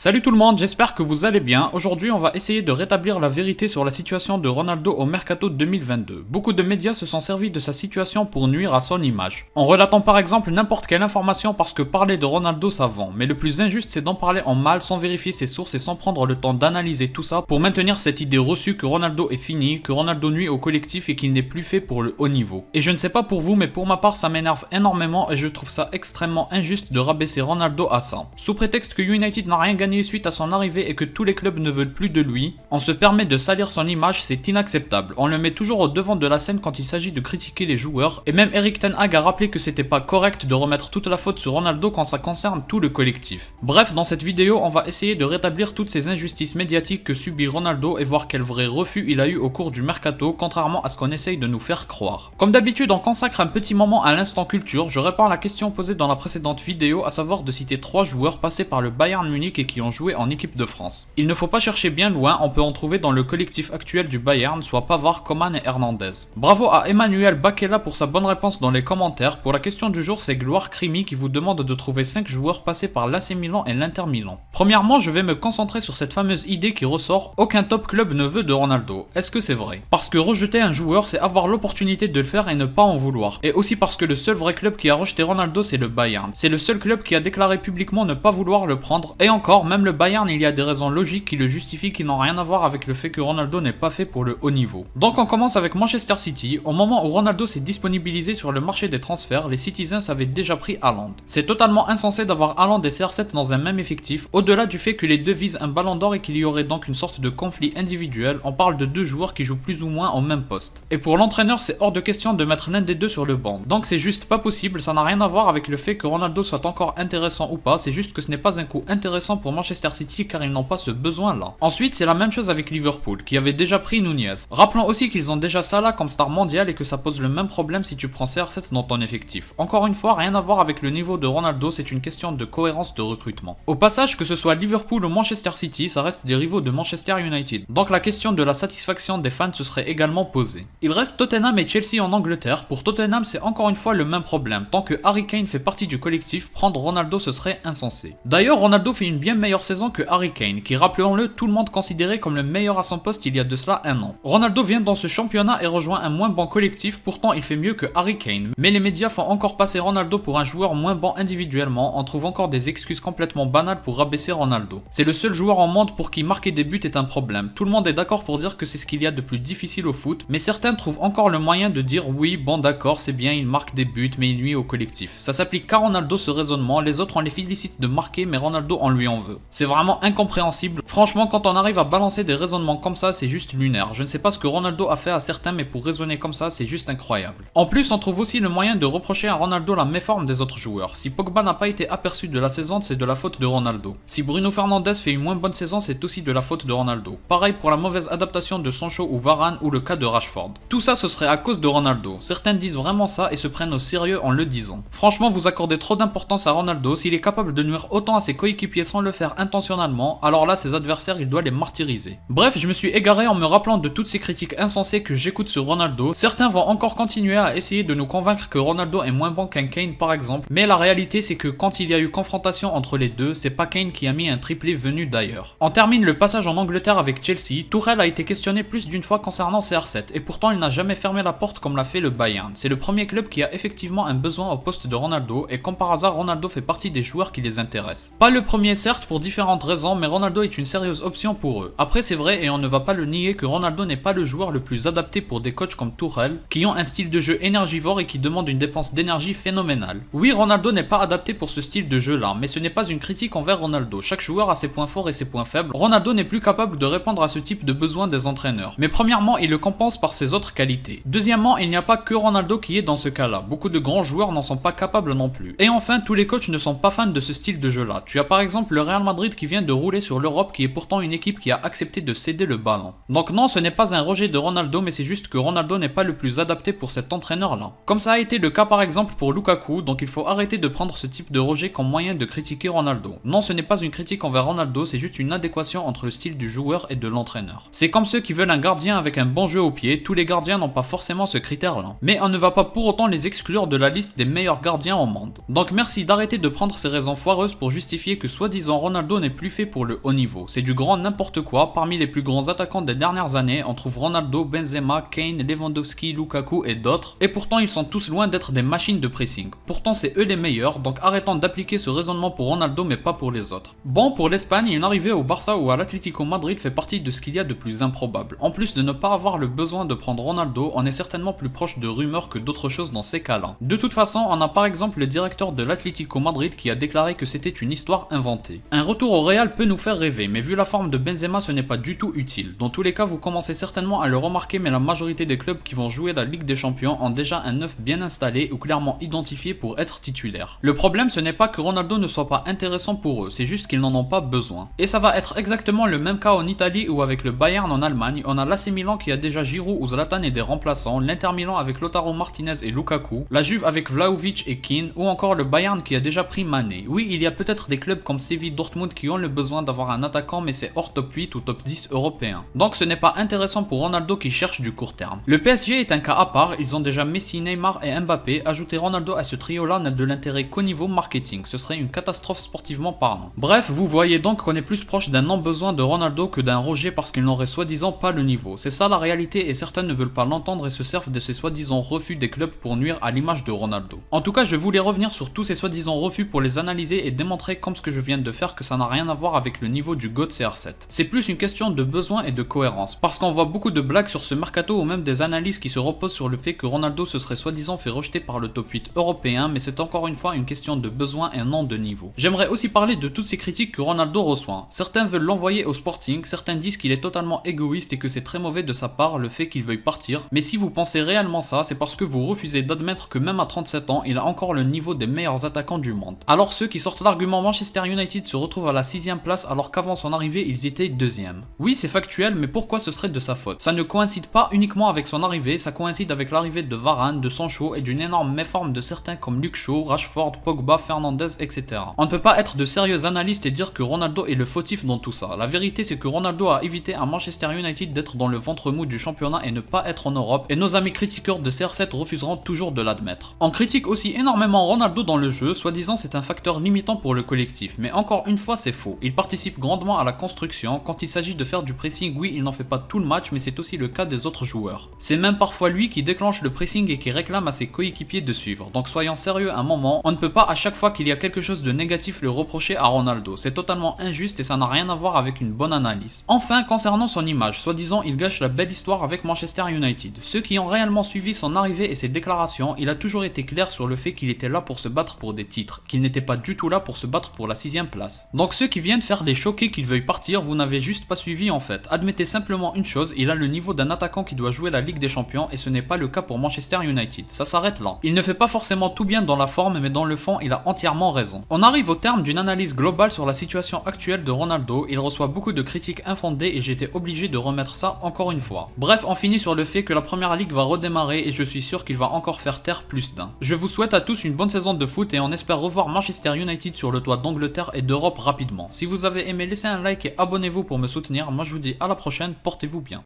Salut tout le monde, j'espère que vous allez bien. Aujourd'hui, on va essayer de rétablir la vérité sur la situation de Ronaldo au Mercato 2022. Beaucoup de médias se sont servis de sa situation pour nuire à son image. En relatant par exemple n'importe quelle information parce que parler de Ronaldo ça vend, mais le plus injuste c'est d'en parler en mal sans vérifier ses sources et sans prendre le temps d'analyser tout ça pour maintenir cette idée reçue que Ronaldo est fini, que Ronaldo nuit au collectif et qu'il n'est plus fait pour le haut niveau. Et je ne sais pas pour vous, mais pour ma part ça m'énerve énormément et je trouve ça extrêmement injuste de rabaisser Ronaldo à ça. Sous prétexte que United n'a rien gagné suite à son arrivée et que tous les clubs ne veulent plus de lui, on se permet de salir son image, c'est inacceptable. On le met toujours au devant de la scène quand il s'agit de critiquer les joueurs, et même Erik ten Hag a rappelé que c'était pas correct de remettre toute la faute sur Ronaldo quand ça concerne tout le collectif. Bref, dans cette vidéo, on va essayer de rétablir toutes ces injustices médiatiques que subit Ronaldo et voir quel vrai refus il a eu au cours du mercato, contrairement à ce qu'on essaye de nous faire croire. Comme d'habitude, on consacre un petit moment à l'instant culture. Je réponds à la question posée dans la précédente vidéo, à savoir de citer 3 joueurs passés par le Bayern Munich et qui ont joué en équipe de France. Il ne faut pas chercher bien loin, on peut en trouver dans le collectif actuel du Bayern, soit Pavard, Coman et Hernandez. Bravo à Emmanuel Bakela pour sa bonne réponse dans les commentaires. Pour la question du jour, c'est Gloire Crimi qui vous demande de trouver 5 joueurs passés par l'AC Milan et l'Inter Milan. Premièrement, je vais me concentrer sur cette fameuse idée qui ressort: aucun top club ne veut de Ronaldo. Est-ce que c'est vrai? Parce que rejeter un joueur, c'est avoir l'opportunité de le faire et ne pas en vouloir. Et aussi parce que le seul vrai club qui a rejeté Ronaldo, c'est le Bayern. C'est le seul club qui a déclaré publiquement ne pas vouloir le prendre. Et encore, même le Bayern, il y a des raisons logiques qui le justifient, qui n'ont rien à voir avec le fait que Ronaldo n'est pas fait pour le haut niveau. Donc on commence avec Manchester City. Au moment où Ronaldo s'est disponibilisé sur le marché des transferts, les Citizens avaient déjà pris Haaland. C'est totalement insensé d'avoir Haaland et CR7 dans un même effectif, au-delà du fait que les deux visent un ballon d'or et qu'il y aurait donc une sorte de conflit individuel. On parle de deux joueurs qui jouent plus ou moins au même poste. Et pour l'entraîneur, c'est hors de question de mettre l'un des deux sur le banc. Donc c'est juste pas possible, ça n'a rien à voir avec le fait que Ronaldo soit encore intéressant ou pas, c'est juste que ce n'est pas un coup intéressant pour Manchester City car ils n'ont pas ce besoin-là. Ensuite, c'est la même chose avec Liverpool, qui avait déjà pris Nunez. Rappelons aussi qu'ils ont déjà Salah comme star mondial et que ça pose le même problème si tu prends CR7 dans ton effectif. Encore une fois, rien à voir avec le niveau de Ronaldo, c'est une question de cohérence de recrutement. Au passage, que ce soit Liverpool ou Manchester City, ça reste des rivaux de Manchester United. Donc la question de la satisfaction des fans se serait également posée. Il reste Tottenham et Chelsea en Angleterre. Pour Tottenham, c'est encore une fois le même problème. Tant que Harry Kane fait partie du collectif, prendre Ronaldo ce serait insensé. D'ailleurs, Ronaldo fait une bien meilleure saison que Harry Kane, qui, rappelons-le, tout le monde considéré comme le meilleur à son poste il y a de cela un an. Ronaldo vient dans ce championnat et rejoint un moins bon collectif, pourtant il fait mieux que Harry Kane. Mais les médias font encore passer Ronaldo pour un joueur moins bon individuellement, on trouve encore des excuses complètement banales pour rabaisser Ronaldo. C'est le seul joueur au monde pour qui marquer des buts est un problème. Tout le monde est d'accord pour dire que c'est ce qu'il y a de plus difficile au foot, mais certains trouvent encore le moyen de dire oui, bon d'accord, c'est bien, il marque des buts, mais il nuit au collectif. Ça s'applique qu'à Ronaldo ce raisonnement, les autres on les félicite de marquer, mais Ronaldo on lui en veut. C'est vraiment incompréhensible. Franchement, quand on arrive à balancer des raisonnements comme ça, c'est juste lunaire. Je ne sais pas ce que Ronaldo a fait à certains, mais pour raisonner comme ça, c'est juste incroyable. En plus, on trouve aussi le moyen de reprocher à Ronaldo la méforme des autres joueurs. Si Pogba n'a pas été aperçu de la saison, c'est de la faute de Ronaldo. Si Bruno Fernandes fait une moins bonne saison, c'est aussi de la faute de Ronaldo. Pareil pour la mauvaise adaptation de Sancho ou Varane ou le cas de Rashford. Tout ça, ce serait à cause de Ronaldo. Certains disent vraiment ça et se prennent au sérieux en le disant. Franchement, vous accordez trop d'importance à Ronaldo. S'il est capable de nuire autant à ses coéquipiers sans le faire intentionnellement, alors là, ses adversaires, il doit les martyriser. Bref, je me suis égaré en me rappelant de toutes ces critiques insensées que j'écoute sur Ronaldo. Certains vont encore continuer à essayer de nous convaincre que Ronaldo est moins bon qu'un Kane par exemple, mais la réalité c'est que quand il y a eu confrontation entre les deux, c'est pas Kane qui a mis un triplé venu d'ailleurs. On termine le passage en Angleterre avec Chelsea. Tuchel a été questionné plus d'une fois concernant CR7 et pourtant il n'a jamais fermé la porte comme l'a fait le Bayern. C'est le premier club qui a effectivement un besoin au poste de Ronaldo et comme par hasard Ronaldo fait partie des joueurs qui les intéressent. Pas le premier certes pour différentes raisons, mais Ronaldo est une sérieuse option pour eux. Après c'est vrai et on ne va pas le nier que Ronaldo n'est pas le joueur le plus adapté pour des coachs comme Tuchel, qui ont un style de jeu énergivore et qui demandent une dépense d'énergie phénoménale. Oui, Ronaldo n'est pas adapté pour ce style de jeu là, mais ce n'est pas une critique envers Ronaldo. Chaque joueur a ses points forts et ses points faibles. Ronaldo n'est plus capable de répondre à ce type de besoin des entraîneurs. Mais premièrement, il le compense par ses autres qualités. Deuxièmement, il n'y a pas que Ronaldo qui est dans ce cas là. Beaucoup de grands joueurs n'en sont pas capables non plus. Et enfin, tous les coachs ne sont pas fans de ce style de jeu là. Tu as par exemple le Real Madrid qui vient de rouler sur l'Europe, qui est pourtant une équipe qui a accepté de céder le ballon. Donc non, ce n'est pas un rejet de Ronaldo, mais c'est juste que Ronaldo n'est pas le plus adapté pour cet entraîneur-là. Comme ça a été le cas par exemple pour Lukaku, donc il faut arrêter de prendre ce type de rejet comme moyen de critiquer Ronaldo. Non, ce n'est pas une critique envers Ronaldo, c'est juste une adéquation entre le style du joueur et de l'entraîneur. C'est comme ceux qui veulent un gardien avec un bon jeu au pied, tous les gardiens n'ont pas forcément ce critère-là. Mais on ne va pas pour autant les exclure de la liste des meilleurs gardiens au monde. Donc merci d'arrêter de prendre ces raisons foireuses pour justifier que soi-disant Ronaldo n'est plus fait pour le haut niveau. C'est du grand n'importe quoi. Parmi les plus grands attaquants des dernières années, on trouve Ronaldo, Benzema, Kane, Lewandowski, Lukaku et d'autres. Et pourtant ils sont tous loin d'être des machines de pressing. Pourtant c'est eux les meilleurs, donc arrêtons d'appliquer ce raisonnement pour Ronaldo mais pas pour les autres. Bon, pour l'Espagne, une arrivée au Barça ou à l'Atlético Madrid fait partie de ce qu'il y a de plus improbable. En plus de ne pas avoir le besoin de prendre Ronaldo, on est certainement plus proche de rumeurs que d'autres choses dans ces cas-là. De toute façon, on a par exemple le directeur de l'Atlético Madrid qui a déclaré que c'était une histoire inventée. Un retour au Real peut nous faire rêver, mais vu la forme de Benzema, ce n'est pas du tout utile. Dans tous les cas, vous commencez certainement à le remarquer, mais la majorité des clubs qui vont jouer la Ligue des Champions ont déjà un neuf bien installé ou clairement identifié pour être titulaire. Le problème, ce n'est pas que Ronaldo ne soit pas intéressant pour eux, c'est juste qu'ils n'en ont pas besoin. Et ça va être exactement le même cas en Italie ou avec le Bayern en Allemagne. On a l'AC Milan qui a déjà Giroud ou Zlatan et des remplaçants, l'Inter Milan avec Lautaro Martinez et Lukaku, la Juve avec Vlahovic et Keane, ou encore le Bayern qui a déjà pris Mané. Oui, il y a peut-être des clubs comme Séville, Dortmund qui ont le besoin d'avoir un attaquant, mais c'est hors top 8 ou top 10 européen. Donc ce n'est pas intéressant pour Ronaldo qui cherche du court terme. Le PSG est un cas à part, ils ont déjà Messi, Neymar et Mbappé. Ajouter Ronaldo à ce trio-là n'a de l'intérêt qu'au niveau marketing, ce serait une catastrophe sportivement parlant. Bref, vous voyez donc qu'on est plus proche d'un non-besoin de Ronaldo que d'un rejet parce qu'il n'aurait soi-disant pas le niveau. C'est ça la réalité et certains ne veulent pas l'entendre et se servent de ces soi-disant refus des clubs pour nuire à l'image de Ronaldo. En tout cas, je voulais revenir sur tous ces soi-disant refus pour les analyser et démontrer comme ce que je viens de faire que ça n'a rien à voir avec le niveau du GOAT CR7. C'est plus une question de besoin et de cohérence, parce qu'on voit beaucoup de blagues sur ce mercato ou même des analyses qui se reposent sur le fait que Ronaldo se serait soi-disant fait rejeter par le top 8 européen, mais c'est encore une fois une question de besoin et non de niveau. J'aimerais aussi parler de toutes ces critiques que Ronaldo reçoit. Certains veulent l'envoyer au Sporting, certains disent qu'il est totalement égoïste et que c'est très mauvais de sa part le fait qu'il veuille partir, mais si vous pensez réellement ça, c'est parce que vous refusez d'admettre que même à 37 ans, il a encore le niveau des meilleurs attaquants du monde. Alors ceux qui sortent l'argument Manchester United se retrouvent à la 6ème place alors qu'avant son arrivée, ils étaient 2ème. Oui, c'est factuel, mais pourquoi ce serait de sa faute? Ça ne coïncide pas uniquement avec son arrivée, ça coïncide avec l'arrivée de Varane, de Sancho et d'une énorme méforme de certains comme Luke Shaw, Rashford, Pogba, Fernandes, etc. On ne peut pas être de sérieux analystes et dire que Ronaldo est le fautif dans tout ça. La vérité, c'est que Ronaldo a évité à Manchester United d'être dans le ventre mou du championnat et ne pas être en Europe, et nos amis critiqueurs de CR7 refuseront toujours de l'admettre. On critique aussi énormément Ronaldo dans le jeu, soi-disant c'est un facteur limitant pour le collectif, mais encore une fois c'est faux. Il participe grandement à la construction, quand il s'agit de faire du pressing, oui il n'en fait pas tout le match, mais c'est aussi le cas des autres joueurs. C'est même parfois lui qui déclenche le pressing et qui réclame à ses coéquipiers de suivre, donc soyons sérieux un moment, on ne peut pas à chaque fois qu'il y a quelque chose de négatif le reprocher à Ronaldo, c'est totalement injuste et ça n'a rien à voir avec une bonne analyse. Enfin, concernant son image, soi-disant il gâche la belle histoire avec Manchester United. Ceux qui ont réellement suivi son arrivée et ses déclarations, il a toujours été clair sur le fait qu'il était là pour se battre pour des titres, qu'il n'était pas du tout là pour se battre pour la 6ème place. Donc ceux qui viennent faire les choquer qu'il veuille partir, vous n'avez juste pas suivi en fait. Admettez simplement une chose, il a le niveau d'un attaquant qui doit jouer la Ligue des Champions et ce n'est pas le cas pour Manchester United. Ça s'arrête là. Il ne fait pas forcément tout bien dans la forme, mais dans le fond, il a entièrement raison. On arrive au terme d'une analyse globale sur la situation actuelle de Ronaldo. Il reçoit beaucoup de critiques infondées et j'étais obligé de remettre ça encore une fois. Bref, on finit sur le fait que la première ligue va redémarrer et je suis sûr qu'il va encore faire taire plus d'un. Je vous souhaite à tous une bonne saison de foot et on espère revoir Manchester United sur le toit d'Angleterre et d'Europe rapidement. Si vous avez aimé, laissez un like et abonnez-vous pour me soutenir. Moi je vous dis à la prochaine, portez-vous bien.